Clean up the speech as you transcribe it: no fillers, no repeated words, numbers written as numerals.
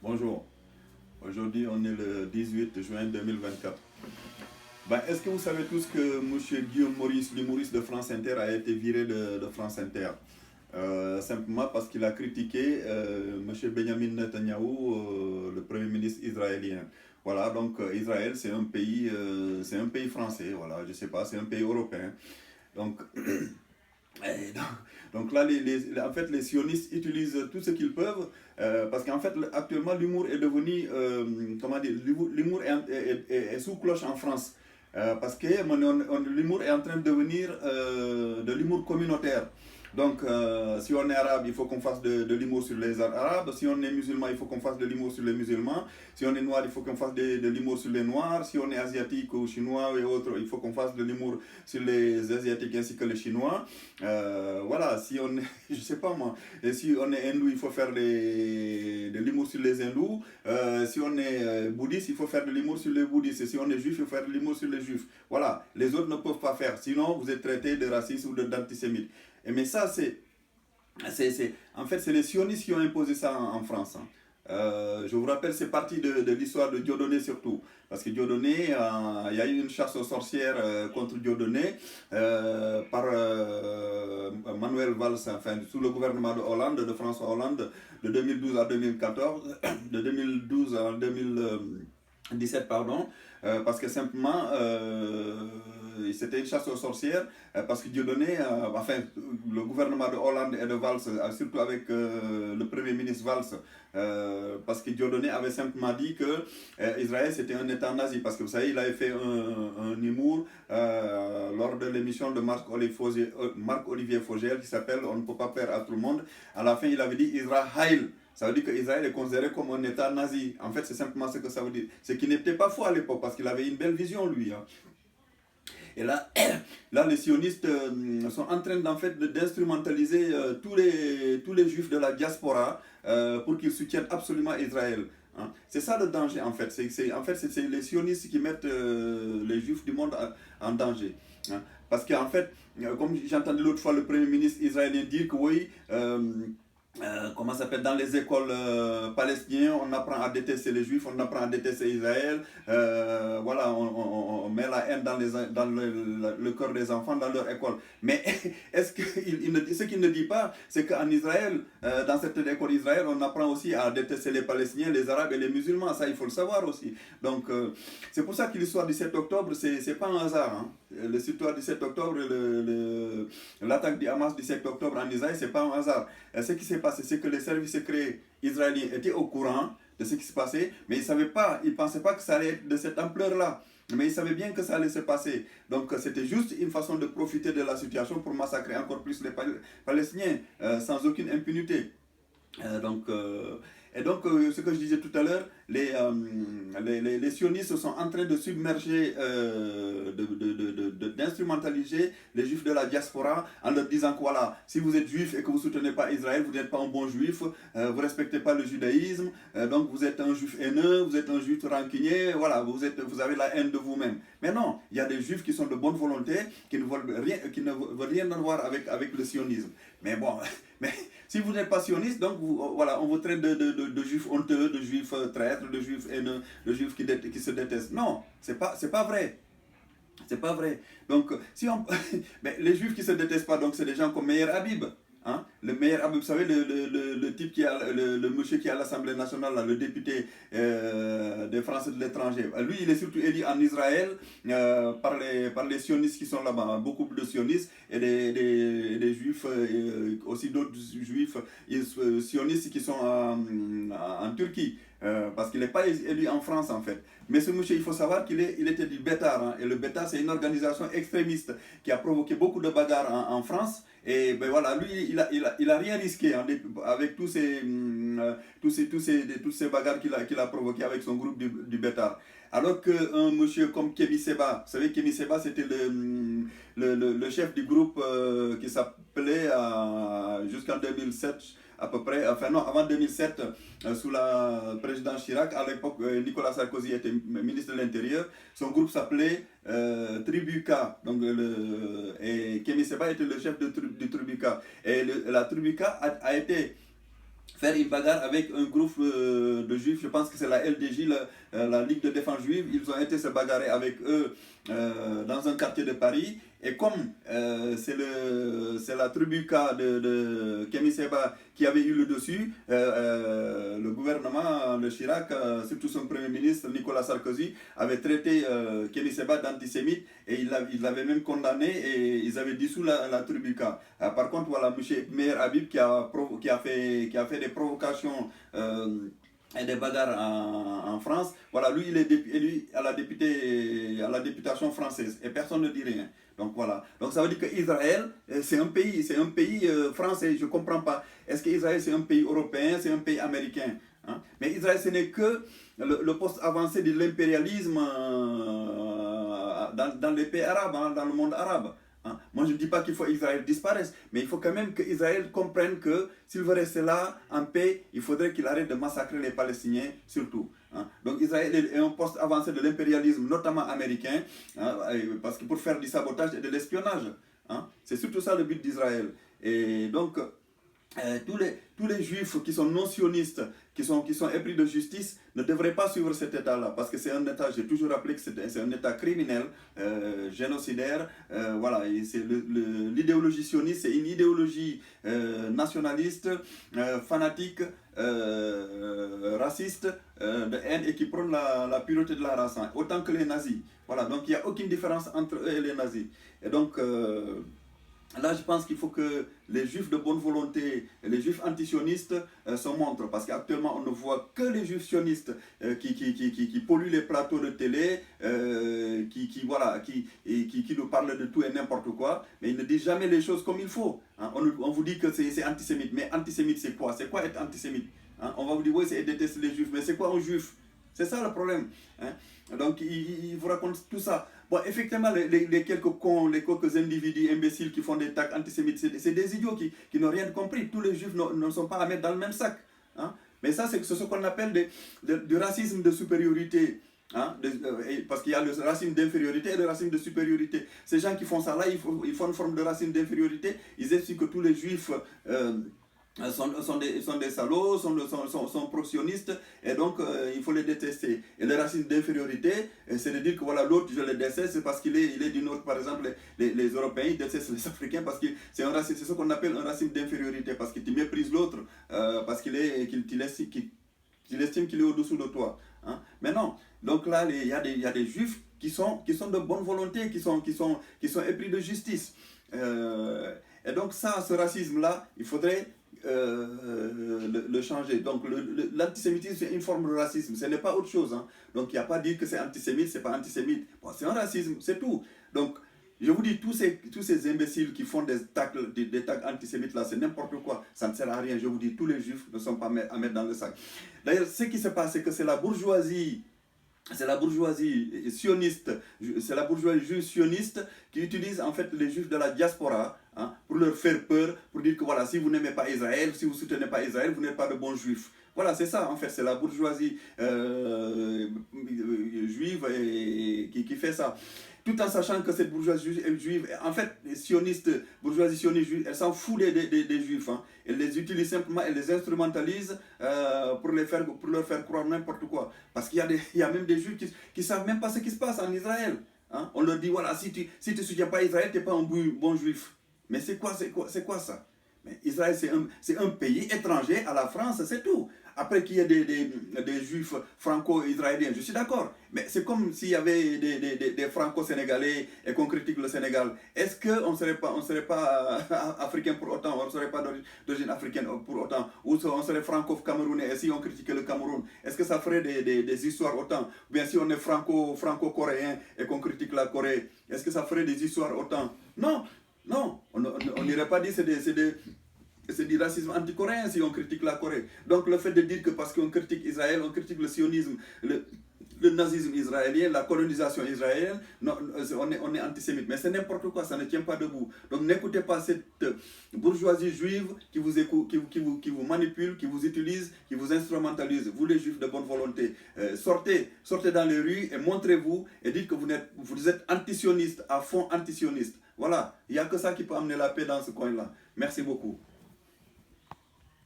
Bonjour, aujourd'hui on est le 18 juin 2024. Est-ce que vous savez tous que M. Guillaume Maurice, l'humoriste de France Inter, a été viré de France Inter? Simplement parce qu'il a critiqué M. Benjamin Netanyahou, le Premier ministre israélien. Voilà, donc Israël c'est un pays français, voilà, je sais pas, c'est un pays européen. Donc Et donc là, en fait, les sionistes utilisent tout ce qu'ils peuvent parce qu'en fait, actuellement, l'humour est devenu, comment dire, l'humour est sous cloche en France. Parce que l'humour est en train de devenir de l'humour communautaire. Donc, si on est arabe, il faut qu'on fasse de l'humour sur les arabes. Si on est musulman, il faut qu'on fasse de l'humour sur les musulmans. Si on est noir, il faut qu'on fasse de l'humour sur les noirs. Si on est asiatique ou chinois et autres, il faut qu'on fasse de l'humour sur les asiatiques ainsi que les chinois. Voilà, si on est, je sais pas moi, et si on est hindou, il faut faire de l'humour sur les hindous. Si on est bouddhiste, il faut faire de l'humour sur les bouddhistes. Et si on est juif, il faut faire de l'humour sur les juifs. Voilà, les autres ne peuvent pas faire. Sinon, vous êtes traité de raciste ou d'antisémite. Mais ça, en fait, c'est les sionistes qui ont imposé ça en France. Hein. Je vous rappelle, c'est parti de l'histoire de Dieudonné surtout. Parce que Dieudonné, il y a eu une chasse aux sorcières contre Dieudonné par Manuel Valls, enfin, sous le gouvernement de Hollande, de François Hollande, de 2012 à 2014, de 2012 à 2017, pardon, parce que simplement, c'était une chasse aux sorcières, parce que Dieudonné, enfin, le gouvernement de Hollande et de Valls, surtout avec le Premier ministre Valls, parce que Dieudonné avait simplement dit que Israël c'était un État nazi, parce que vous savez, il avait fait un humour lors de l'émission de Marc-Olivier Fogel qui s'appelle On ne peut pas plaire à tout le monde. À la fin, il avait dit Israël. Ça veut dire qu'Israël est considéré comme un État nazi. En fait, c'est simplement ce que ça veut dire. Ce qui n'était pas faux à l'époque, parce qu'il avait une belle vision, lui. Hein. Et là, là, les sionistes sont en train en fait, d'instrumentaliser tous les juifs de la diaspora pour qu'ils soutiennent absolument Israël. Hein. C'est ça le danger en fait. En fait, c'est les sionistes qui mettent les juifs du monde en danger. Hein. Parce qu'en fait, comme j'ai entendu l'autre fois le Premier ministre israélien dire que oui, comment ça s'appelle, dans les écoles palestiniennes, on apprend à détester les juifs, on apprend à détester Israël, voilà, on met la haine dans le cœur des enfants, dans leur école. Mais est-ce que, ce qu'il ne dit pas, c'est qu'en Israël, dans cette école d'Israël, on apprend aussi à détester les Palestiniens, les Arabes et les musulmans, ça il faut le savoir aussi. Donc, c'est pour ça que l'histoire du 7 octobre, c'est pas un hasard. Hein. L'histoire du 7 octobre, l'attaque du Hamas du 7 octobre en Israël, c'est pas un hasard. Ce qui s'est passé, c'est que les services secrets israéliens étaient au courant de ce qui se passait, mais ils ne pensaient pas que ça allait être de cette ampleur-là. Mais ils savaient bien que ça allait se passer. Donc c'était juste une façon de profiter de la situation pour massacrer encore plus les Palestiniens, sans aucune impunité. Euh, donc, euh, ce que je disais tout à l'heure, les sionistes sont en train de submerger, d'instrumentaliser les juifs de la diaspora en leur disant que voilà, si vous êtes juif et que vous ne soutenez pas Israël, vous n'êtes pas un bon juif, vous ne respectez pas le judaïsme, donc vous êtes un juif haineux, vous êtes un juif rancunier, voilà, vous avez la haine de vous-même. Mais non, il y a des juifs qui sont de bonne volonté, qui ne veulent rien avoir avec le sionisme. Mais bon, mais si vous n'êtes pas sioniste, donc voilà, on vous traite de juifs honteux, de juifs traîtres, de juifs haineux, de juifs qui se détestent. Non, c'est pas vrai. C'est pas vrai. Donc, si on. Mais les juifs qui se détestent pas, donc c'est des gens comme Meir Habib. Hein? Le Meir Habib, vous savez, le type qui a, le monsieur qui est à l'Assemblée nationale, là, le député des Français de l'étranger. Lui, il est surtout élu en Israël par les sionistes qui sont là-bas. Hein. Beaucoup de sionistes et des juifs, aussi d'autres juifs sionistes qui sont en Turquie. Parce qu'il n'est pas élu en France en fait. Mais ce monsieur, il faut savoir il était du Bétar. Hein, et le Bétar, c'est une organisation extrémiste qui a provoqué beaucoup de bagarres en France. Et ben voilà, lui, il a rien risqué hein, avec toutes ces bagarres qu'il a provoquées avec son groupe du Bétar. Alors qu'un monsieur comme Kémy Seba, vous savez, Kémy Seba, c'était le chef du groupe qui s'appelait jusqu'en 2007 à peu près, enfin non, avant 2007, sous la présidence Chirac, à l'époque, Nicolas Sarkozy était ministre de l'Intérieur, son groupe s'appelait Tribuca, donc et Kémy Seba était le chef du Tribuca. Et la Tribuca a été faire une bagarre avec un groupe de juifs, je pense que c'est la LDJ, la Ligue de défense juive, ils ont été se bagarrer avec eux dans un quartier de Paris, et comme c'est la tribu K de Kémy Séba qui avait eu le dessus, le gouvernement de Chirac, surtout son premier ministre Nicolas Sarkozy, avait traité Kémy Séba d'antisémite, et il l'avait même condamné, et ils avaient dissous la tribu K. Par contre, voilà, M. Meir Habib qui a fait des provocations et des bagarres en France. Voilà, lui, il est élu à la députation française, et personne ne dit rien. Donc voilà. Donc ça veut dire qu'Israël, c'est un pays français, je ne comprends pas. Est-ce qu'Israël, c'est un pays européen, c'est un pays américain, hein? Mais Israël, ce n'est que le poste avancé de l'impérialisme dans les pays arabes, hein, dans le monde arabe. Moi, je ne dis pas qu'il faut qu'Israël disparaisse, mais il faut quand même qu'Israël comprenne que s'il veut rester là en paix, il faudrait qu'il arrête de massacrer les Palestiniens, surtout. Donc Israël est un poste avancé de l'impérialisme, notamment américain, parce que pour faire du sabotage et de l'espionnage. C'est surtout ça le but d'Israël. Et donc, tous les juifs qui sont non sionistes, qui sont épris de justice, ne devraient pas suivre cet état-là, parce que c'est un état, j'ai toujours rappelé que c'est un état criminel, génocidaire. Voilà, l'idéologie sioniste, c'est une idéologie nationaliste, fanatique, raciste, de haine, et qui prône la pureté de la race, hein, autant que les nazis. Voilà, donc il n'y a aucune différence entre eux et les nazis. Et donc, là, je pense qu'il faut que les juifs de bonne volonté, les juifs antisionistes se montrent, parce qu'actuellement, on ne voit que les juifs sionistes qui polluent les plateaux de télé, qui nous parlent de tout et n'importe quoi, mais ils ne disent jamais les choses comme il faut. On vous dit que c'est antisémite, mais antisémite, c'est quoi? C'est quoi être antisémite? On va vous dire, oui, c'est détester les juifs, mais c'est quoi un juif? C'est ça le problème. Donc, il vous raconte tout ça. Bon, effectivement, les quelques cons, les quelques individus imbéciles qui font des tags antisémites, c'est des idiots qui n'ont rien compris. Tous les juifs ne sont pas à mettre dans le même sac. Mais ça, c'est ce qu'on appelle du racisme de supériorité. Parce qu'il y a le racisme d'infériorité et le racisme de supériorité. Ces gens qui font ça là, ils font une forme de racisme d'infériorité. Ils expliquent que tous les juifs sont des salauds, sont pro-sionistes, et donc il faut les détester. Et le racisme d'infériorité, c'est de dire que voilà, l'autre, je le déteste, c'est parce qu'il est du Nord. Par exemple, les Européens, ils détestent les Africains parce que c'est ce qu'on appelle un racisme d'infériorité, parce que tu méprises l'autre, parce qu'il estime qu'il est au-dessous de toi. Mais non, donc là, il y a des juifs qui sont de bonne volonté, qui sont épris de justice. Et donc ça, ce racisme-là, il faudrait le changer. Donc l'antisémitisme, c'est une forme de racisme, ce n'est pas autre chose. Donc il n'y a pas à dire que c'est antisémite, c'est pas antisémite. Bon, c'est un racisme, c'est tout. Donc je vous dis, tous ces imbéciles qui font des tags antisémites là, c'est n'importe quoi, ça ne sert à rien. Je vous dis, tous les juifs ne sont pas à mettre dans le sac. D'ailleurs, ce qui se passe, c'est que c'est la bourgeoisie sioniste, c'est la bourgeoisie juive sioniste qui utilise en fait les juifs de la diaspora pour leur faire peur, pour dire que voilà, si vous n'aimez pas Israël, si vous ne soutenez pas Israël, vous n'êtes pas de bons juifs. Voilà, c'est ça en fait, c'est la bourgeoisie juive qui fait ça. Tout en sachant que cette bourgeoisie juive, en fait, bourgeoisie sioniste juive, elle s'en fout des juifs. Elle les utilise simplement, elle les instrumentalise pour leur faire croire n'importe quoi. Parce qu'il y a même des juifs qui ne savent même pas ce qui se passe en Israël. On leur dit, voilà, si tu ne soutiens pas Israël, tu n'es pas un bon juif. Mais c'est quoi ça? Mais Israël, c'est un pays étranger à la France, c'est tout. Après qu'il y ait des juifs franco-israéliens, je suis d'accord. Mais c'est comme s'il y avait des franco-sénégalais et qu'on critique le Sénégal. Est-ce qu'on ne serait pas africain pour autant, on ne serait pas d'origine africaine pour autant, ou on serait franco-camerounais et si on critiquait le Cameroun? Est-ce que ça ferait des histoires autant? Ou bien si on est franco-coréen et qu'on critique la Corée, est-ce que ça ferait des histoires autant? Non. Non, on n'irait pas dire c'est du racisme anti-coréen si on critique la Corée. Donc le fait de dire que parce qu'on critique Israël, on critique le sionisme, le nazisme israélien, la colonisation israélienne, non, on est antisémite. Mais c'est n'importe quoi, ça ne tient pas debout. Donc n'écoutez pas cette bourgeoisie juive qui vous manipule, qui vous utilise, qui vous instrumentalise, vous les juifs de bonne volonté. Sortez dans les rues et montrez-vous et dites que vous êtes antisioniste, à fond antisioniste. Voilà, il n'y a que ça qui peut amener la paix dans ce coin-là. Merci beaucoup.